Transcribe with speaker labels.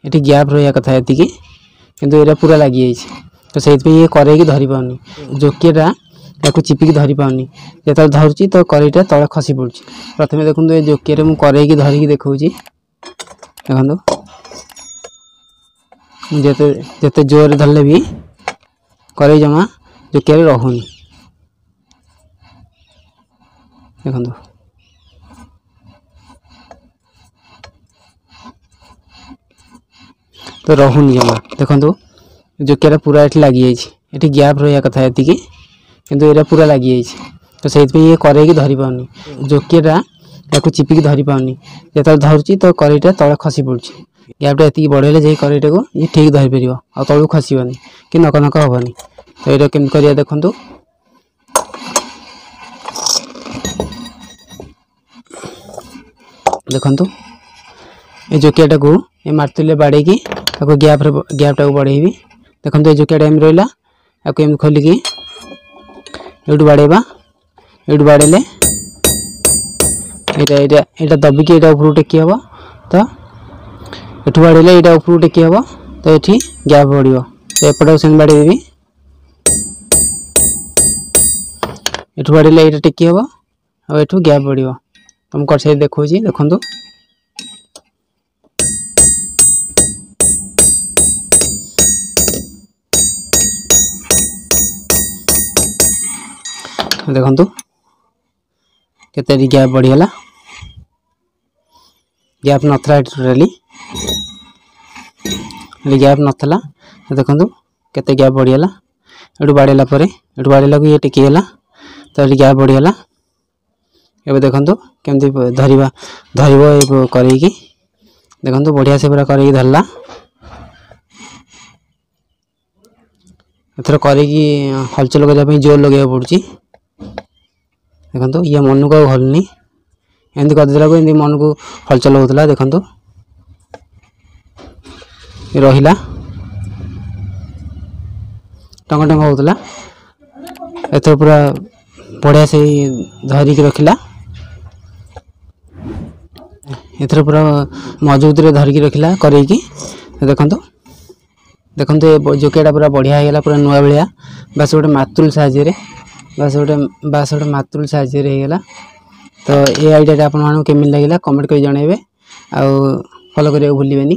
Speaker 1: ये गैप रहा कथा ये किंतु ये पूरा लगी तो से ये करेई धरी पाऊनी जोकिया या चिपिकी धरी पाऊनी जो धरुची तो करेईटा तले खसी पड़ी। प्रथम देखो ये जोकिया मुझे करेई धरिकी देखा देखो जिते जोर धरले भी करेई जमा जोकिया रहुनी देखो तो रहुनी जमा देखो जोकिया पूरा ये लगी ये गैप रहा कथा ये किंतु ये पूरा लगी तो से ये करेई धरी पाऊनी जोकिया या चिपिकी धरी पाऊनी जो धरुची तो करेईटा तले खसी पड़ी। गैपटा ये बढ़ेले जे करेईटा को ये ठीक धरी पार आ तलू खसबानी कि नक नक हेनी तो ये केमती करिया देखु देखु ये जोकियाटा को ये मारतुले बाड़े गैपटा को बढ़ेबी देखो ये जोकिया टाइम रहा आपको खोलिकी ये बाड़ेबा ये बाड़ेले यहाँ दबिकी यहाँ उपरू टेकी हम तो ये बाड़ेले यहाँ उपरू टेकी हम तो ये गैप बढ़ तो एपटा से बाड़ेदेवी ये बाड़ेले यहाँ टेकी हम और ये गैप बढ़ तुम कर देखो देखु देखु केते गैप बढ़ीगला गैप नथला टोटाली गैप नथला देखु केते गैप बढ़ीगला ये बाड़ेला बाड़ेला को ये टेकीगला तो ये गैप बढ़ीगला एवं देखु केमती धरवा धरब करेगी देखु बढ़िया से पूरा करेगी धरला एथर करेगी हलचल करने जोर लगे पड़ी देखो ये मन को हलनी एमती करदेला को मन को हलचल होता देखो रहा टंग टंग होता एथर पूरा बढ़िया से धरिकी रखिला एथर पूरा मजबूत धरिकी रखिला करेगी देखो देखो जोकियाटा पूरा बढ़िया होगा पूरा नुआ भाया बस गोटे मातुल साहाଯ୍य बस गोटे मातुल साहाଯ୍य होगा तो ये आइडिया आपको केमी लगे कमेंट कर जनइबे आ फॉलो करने भूलिए।